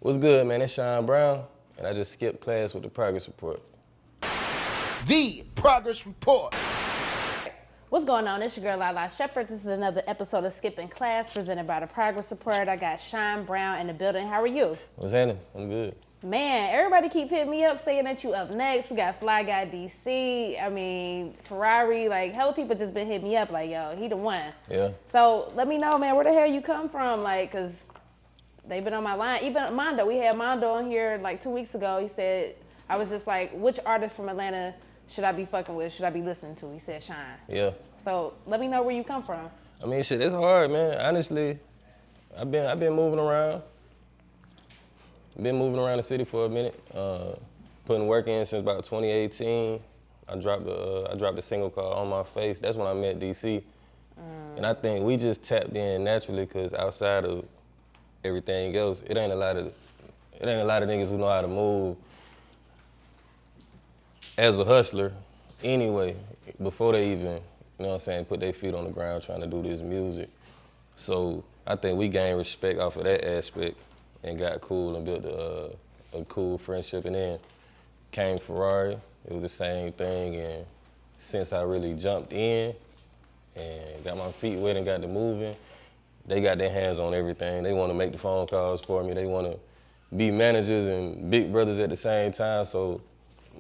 What's good, man? It's Shon Brown, and I just skipped class with the progress report. The Progress Report. What's going on? It's your girl Lala Shepherd. This is another episode of Skipping Class presented by the Progress Report. I got Shon Brown in the building. How are you? What's happening? I'm good. Man, everybody keep hitting me up saying that you up next. We got Fly Guy DC. I mean, Ferrari. Like, hella people just been hitting me up like, yo, he the one. Yeah. So let me know, man, where the hell you come from? Like, cause they've been on my line. Even Mondo, we had Mondo on here like 2 weeks ago. He said, I was just like, which artist from Atlanta should I be fucking with? Should I be listening to? He said, Shine. Yeah. So let me know where you come from. I mean, shit, it's hard, man. Honestly, I've been moving around. Been moving around the city for a minute. Putting work in since about 2018. I dropped a single called On My Face. That's when I met DC. And I think we just tapped in naturally because outside of everything else, it ain't a lot of niggas who know how to move as a hustler anyway, before they even, you know what I'm saying, put their feet on the ground trying to do this music. So I think we gained respect off of that aspect and got cool and built a cool friendship. And then came Ferrari, it was the same thing. And since I really jumped in and got my feet wet and got to moving, they got their hands on everything. They want to make the phone calls for me. They want to be managers and big brothers at the same time. So,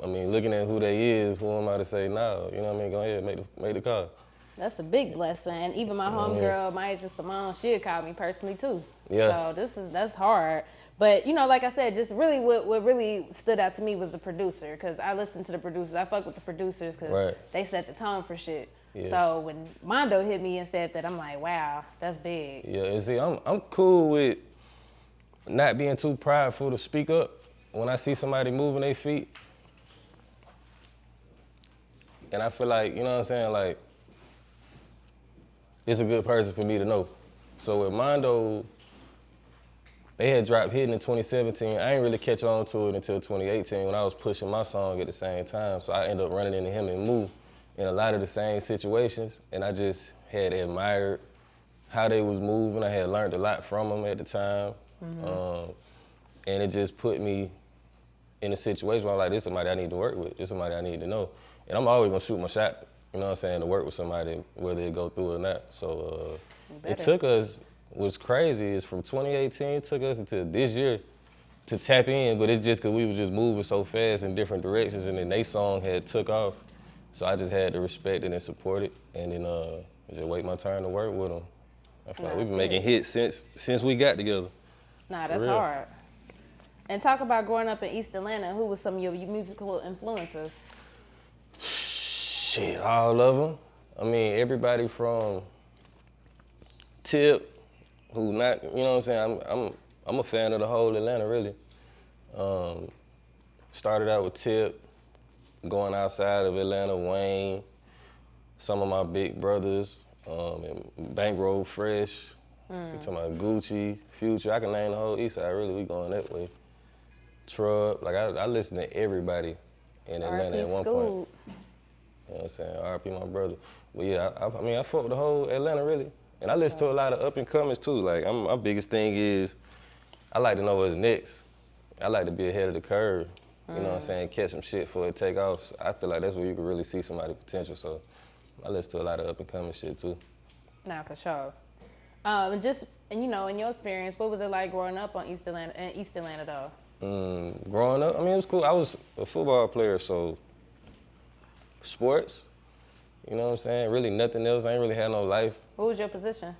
I mean, looking at who they is, who am I to say no? You know what I mean? Go ahead, make the call. That's a big blessing. And even my homegirl, Maya Simone, she had called me personally too. Yeah. So that's hard. But you know, like I said, just really what really stood out to me was the producer, because I listened to the producers. I fuck with the producers because they set the tone for shit. Yeah. So when Mondo hit me and said that, I'm like, wow, that's big. Yeah, and see, I'm cool with not being too prideful to speak up when I see somebody moving their feet. And I feel like, you know what I'm saying, like, it's a good person for me to know. So with Mondo, they had dropped Hidden in 2017. I ain't really catch on to it until 2018 when I was pushing my song at the same time. So I ended up running into him and Moo in a lot of the same situations. And I just had admired how they was moving. I had learned a lot from them at the time. And it just put me in a situation where I'm like, this is somebody I need to work with. This is somebody I need to know. And I'm always gonna shoot my shot, you know what I'm saying, to work with somebody, whether it go through or not. So it took us, what's crazy is from 2018, it took us until this year to tap in, but it's just because we were just moving so fast in different directions, and then they song had took off. So I just had to respect it and support it, and then just wait my turn to work with them. I feel like we've been making hits since we got together. Nah, that's hard. And talk about growing up in East Atlanta. Who was some of your musical influences? Shit, all of them. I mean, everybody from Tip, who not, you know what I'm saying, I'm a fan of the whole Atlanta, really. Started out with Tip, going outside of Atlanta, Wayne, some of my big brothers, and Bankroll Fresh, we talking about Gucci, Future. I can name the whole East Side, really, we going that way. Truck, like I listen to everybody in Atlanta at one point. You know what I'm saying? RP my brother. But yeah, I mean, I fuck with the whole Atlanta, really. And I listen to a lot of up and comers too. Like, my biggest thing is, I like to know what's next. I like to be ahead of the curve. You know what I'm saying? Catch some shit before it take off. So I feel like that's where you can really see somebody's potential. So I listen to a lot of up and coming shit too. Nah, for sure. And you know, in your experience, what was it like growing up in East Atlanta though? Growing up, I mean, it was cool. I was a football player, so sports, you know what I'm saying? Really nothing else. I ain't really had no life. What was your position?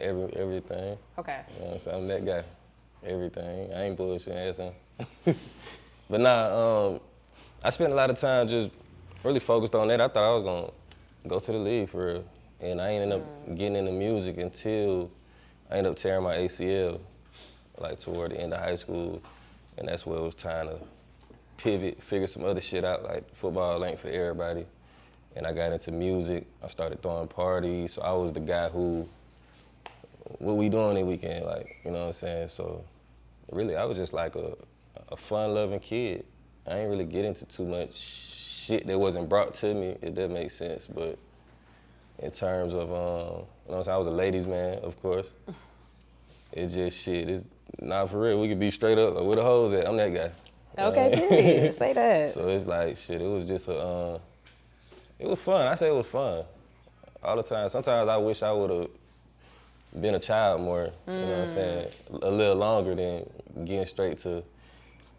Everything. Okay. You know what I'm saying? I'm that guy. Everything. I ain't bullshitting ass on. But nah, I spent a lot of time just really focused on that. I thought I was gonna go to the league for real. And I ain't ended up getting into music until I ended up tearing my ACL, like toward the end of high school. And that's where it was time to pivot, figure some other shit out, like football ain't for everybody. And I got into music. I started throwing parties. So I was the guy who, what we doing that weekend, like, you know what I'm saying? So really, I was just like a fun-loving kid. I ain't really get into too much shit that wasn't brought to me, if that makes sense. But in terms of, you know what I'm saying, I was a ladies' man, of course. It's just shit. It's not for real. We could be straight up. Like, where the hoes at? I'm that guy. Okay, period. Say that. So it's like, shit, it was just it was fun. I say it was fun all the time. Sometimes I wish I would have been a child more, you know what I'm saying, a little longer than getting straight to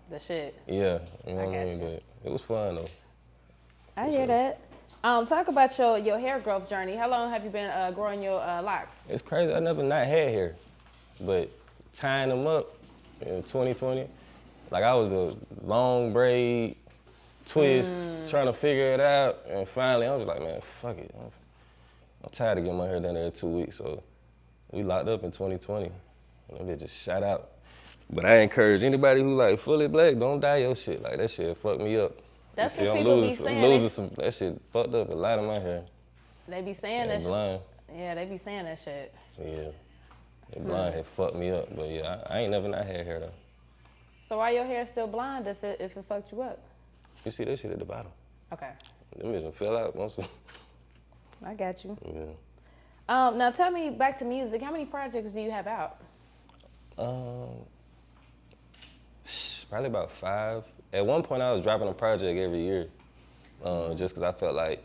the shit. Yeah, you know what I mean? But it was fun though. I hear that. Talk about your hair growth journey. How long have you been growing your locks? It's crazy. I never not had hair, but tying them up in 2020, like I was the long braid twist, trying to figure it out, and finally I was like, man, fuck it. I'm tired of getting my hair done every 2 weeks, so we locked up in 2020, and that bitch just shot out. But I encourage anybody who like fully black, don't dye your shit. Like that shit fucked me up. That's what people be saying. That shit fucked up a lot of my hair. They be saying that shit. Yeah, they be saying that shit. Yeah, that blonde hair fucked me up. But yeah, I ain't never not had hair though. So why your hair still blonde if it fucked you up? You see that shit at the bottom. Okay. Them bitches fell out most of. I got you. Yeah. Now tell me, back to music. How many projects do you have out? Probably about 5. At one point, I was dropping a project every year, just because I felt like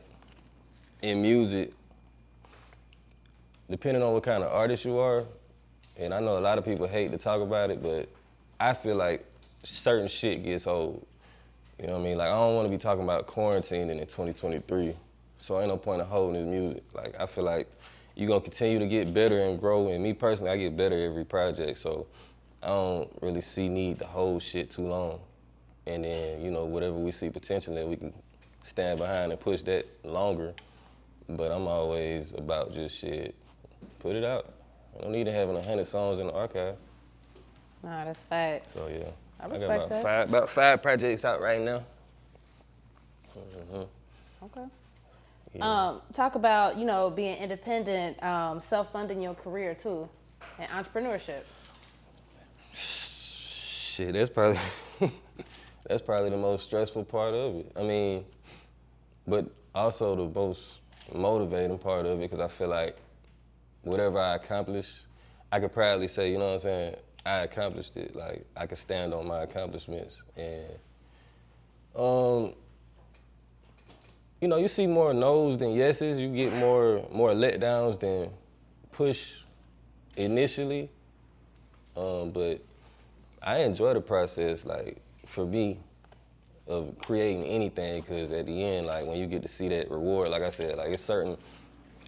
in music, depending on what kind of artist you are, and I know a lot of people hate to talk about it, but I feel like certain shit gets old. You know what I mean? Like, I don't want to be talking about quarantining in 2023, so ain't no point in holding this music. Like, I feel like you're going to continue to get better and grow, and me personally, I get better every project, so I don't really see need to hold shit too long. And then, you know, whatever we see potential in, we can stand behind and push that longer. But I'm always about just shit, put it out. I don't need to having 100 songs in the archive. Nah, that's facts. So yeah, I respect that. About 5 projects out right now. Okay. Yeah. Talk about, you know, being independent, self-funding your career too, and entrepreneurship. Shit, that's probably that's probably the most stressful part of it. I mean, but also the most motivating part of it, because I feel like whatever I accomplish, I could proudly say, you know what I'm saying, I accomplished it. Like, I could stand on my accomplishments. And, you know, you see more no's than yeses. You get more letdowns than push initially. But I enjoy the process, like, for me, of creating anything, because at the end, like, when you get to see that reward, like I said, like, it's certain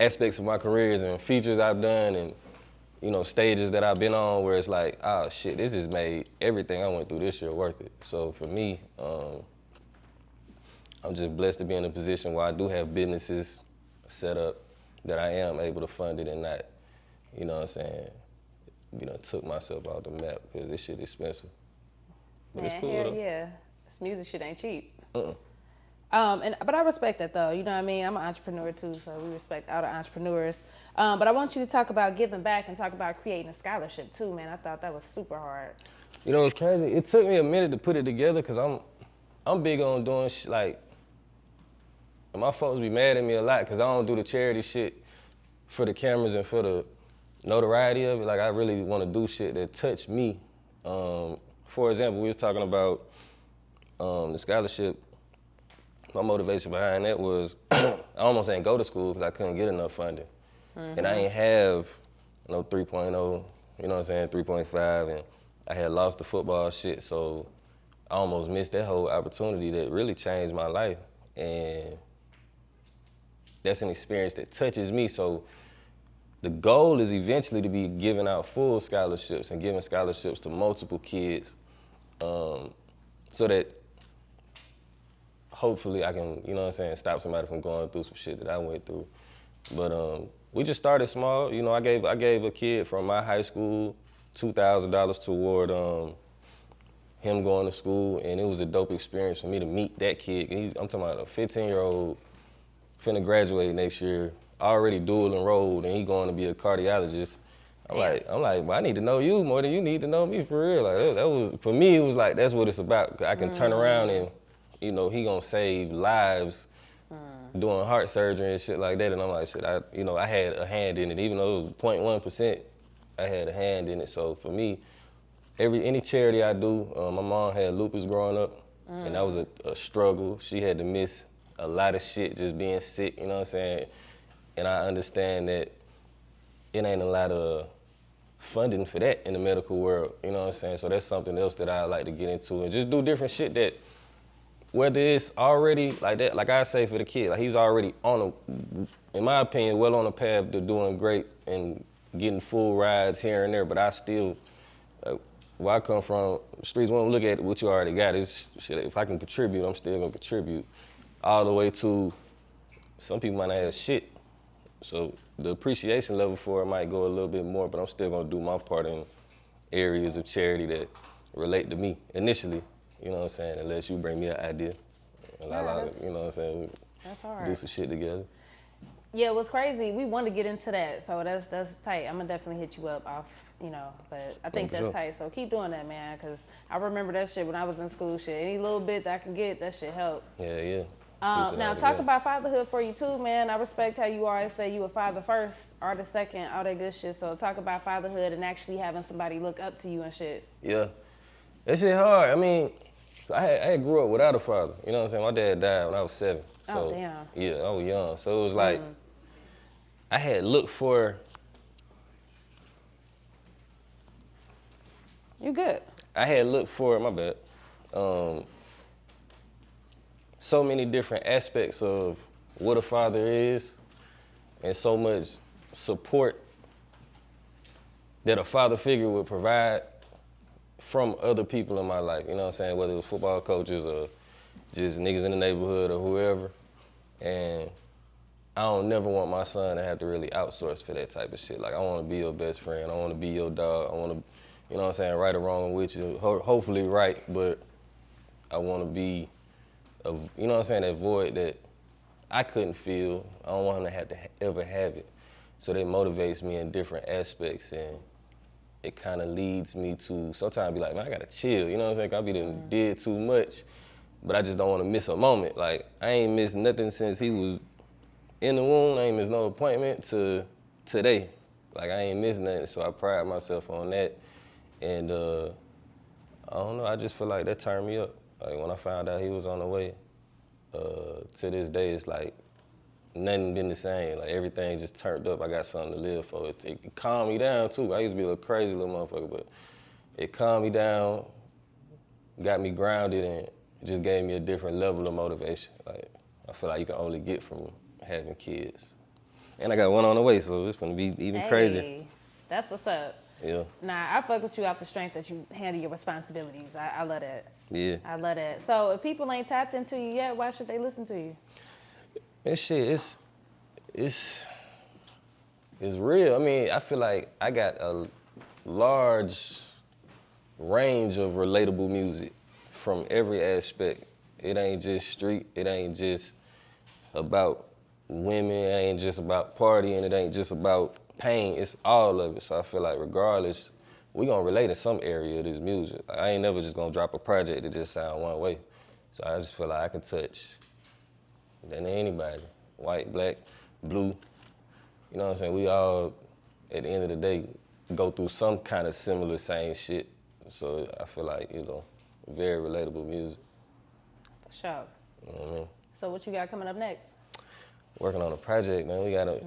aspects of my careers and features I've done and, you know, stages that I've been on where it's like, oh shit, this just made everything I went through this year worth it. So for me, I'm just blessed to be in a position where I do have businesses set up that I am able to fund it and not, you know what I'm saying, you know, took myself off the map, because this shit expensive. But Man, it's cool hell though. yeah. This music shit ain't cheap. Uh-uh. But I respect that though, you know what I mean? I'm an entrepreneur too, so we respect all the entrepreneurs. But I want you to talk about giving back and talk about creating a scholarship too, man. I thought that was super hard. You know, it's crazy. It took me a minute to put it together, because I'm big on doing shit, like, my folks be mad at me a lot because I don't do the charity shit for the cameras and for the notoriety of it. Like, I really want to do shit that touch me. For example, we was talking about the scholarship. My motivation behind that was I almost ain't go to school because I couldn't get enough funding. And I ain't have no 3.0, you know what I'm saying, 3.5, and I had lost the football shit, so I almost missed that whole opportunity that really changed my life. And that's an experience that touches me. So the goal is eventually to be giving out full scholarships and giving scholarships to multiple kids, so that hopefully I can, you know what I'm saying, stop somebody from going through some shit that I went through. But we just started small. You know, I gave a kid from my high school $2,000 toward him going to school, and it was a dope experience for me to meet that kid. I'm talking about a 15-year-old finna graduate next year, already dual enrolled, and he going to be a cardiologist. I'm like, well, I need to know you more than you need to know me, for real. Like, that was, for me, it was like, that's what it's about. I can turn around and, you know, he gonna save lives doing heart surgery and shit like that. And I'm like, shit, I had a hand in it, even though it was 0.1%. I had a hand in it. So for me, any charity I do, my mom had lupus growing up, and that was a struggle. She had to miss a lot of shit just being sick, you know what I'm saying? And I understand that it ain't a lot of funding for that in the medical world, you know what I'm saying? So that's something else that I like to get into and just do different shit that, whether it's already like that, like I say for the kid, like he's already in my opinion, well on the path to doing great and getting full rides here and there, but I still, where I come from, streets won't look at what you already got. It's shit, if I can contribute, I'm still gonna contribute. All the way to, some people might not have shit. So the appreciation level for it might go a little bit more, but I'm still gonna do my part in areas of charity that relate to me initially, you know what I'm saying, unless you bring me an idea. And you know what I'm saying? That's hard. Do some shit together. Yeah, what's crazy, we want to get into that, so that's tight. I'm gonna definitely hit you up off, you know, but I think that's tight, so keep doing that, man, because I remember that shit when I was in school, shit. Any little bit that I can get, that shit help. Yeah. Now, talk about fatherhood for you too, man. I respect how you always say you a father first, artist second, all that good shit, so talk about fatherhood and actually having somebody look up to you and shit. Yeah, that shit hard. I mean, so I grew up without a father, you know what I'm saying? My dad died when I was 7. So, oh, damn. Yeah, I was young, so it was like, I had looked for. You good? I had looked for, my bad, so many different aspects of what a father is and so much support that a father figure would provide from other people in my life, you know what I'm saying? Whether it was football coaches or just niggas in the neighborhood or whoever. And I don't never want my son to have to really outsource for that type of shit. Like, I want to be your best friend. I want to be your dog. I want to, you know what I'm saying, right or wrong with you. Hopefully right, but I want to be, you know what I'm saying, that void that I couldn't feel. I don't want him to have to ever have it. So that motivates me in different aspects, and it kind of leads me to sometimes be like, man, I got to chill. You know what I'm saying? I be done did too much, but I just don't want to miss a moment. Like, I ain't missed nothing since he was in the womb. I ain't missed no appointment to today. Like, I ain't missed nothing, so I pride myself on that. And I don't know, I just feel like that turned me up. Like, when I found out he was on the way, to this day, it's like nothing been the same. Like, everything just turned up. I got something to live for. It calmed me down too. I used to be a little crazy little motherfucker, but it calmed me down, got me grounded, and it just gave me a different level of motivation. Like, I feel like you can only get from having kids. And I got one on the way, so it's gonna be even crazier. That's what's up. Yeah. Nah, I fuck with you off the strength that you handle your responsibilities. I love that. Yeah. I love that. So if people ain't tapped into you yet, why should they listen to you? This shit, it's real. I mean, I feel like I got a large range of relatable music from every aspect. It ain't just street, it ain't just about women, it ain't just about partying, it ain't just about pain, it's all of it. So I feel like regardless, we gonna relate in some area of this music. Like, I ain't never just gonna drop a project that just sound one way. So I just feel like I can touch than anybody, white, black, blue. You know what I'm saying? We all, at the end of the day, go through some kind of similar same shit. So I feel like, you know, very relatable music. For sure. You know what I mean? So what you got coming up next? Working on a project, man. We gotta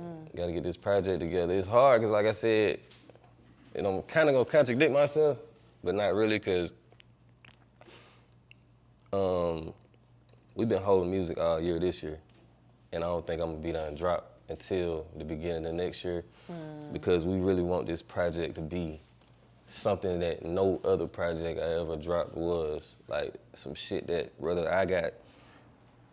get this project together. It's hard, cause like I said, you know, I'm kinda gonna contradict myself, but not really, cause we've been holding music all year this year, and I don't think I'm gonna be done drop until the beginning of next year, because we really want this project to be something that no other project I ever dropped was. Like, some shit that whether I got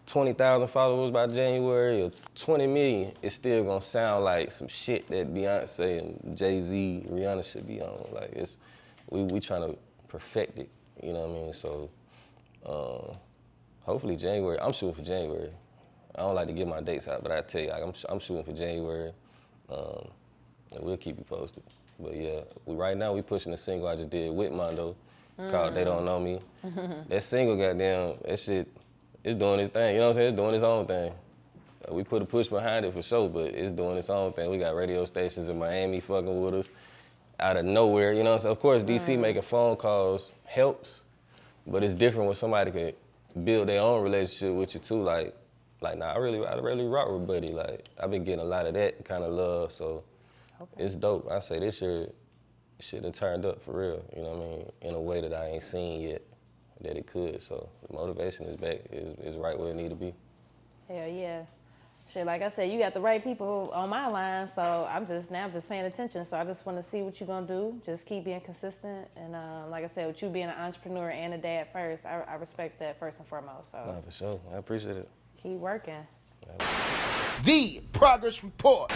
20,000 followers by January or 20 million, it's still gonna sound like some shit that Beyonce and Jay-Z, Rihanna should be on. Like, we trying to perfect it, you know what I mean? So hopefully January, I'm shooting for January. I don't like to give my dates out, but I tell you, like, I'm shooting for January, and we'll keep you posted. But yeah, right now we pushing a single I just did with Mondo called They Don't Know Me. That single, goddamn, that shit, it's doing its thing, you know what I'm saying? It's doing its own thing. We put a push behind it for sure, but it's doing its own thing. We got radio stations in Miami fucking with us. out of nowhere, you know. So of course, DC making phone calls helps, but it's different when somebody can build their own relationship with you too. Like nah, I really rock with Buddy. Like I've been getting a lot of that kind of love, so it's dope. I say this year, shit done turned up for real. You know what I mean? In a way that I ain't seen yet that it could. So the motivation is back, is right where it need to be. Hell yeah. Shit, like I said, you got the right people on my line, so I'm just paying attention. So I just want to see what you're gonna do. Just keep being consistent, and like I said, with you being an entrepreneur and a dad first, I respect that first and foremost. So Nah, for sure, I appreciate it. Keep working. The Progress Report.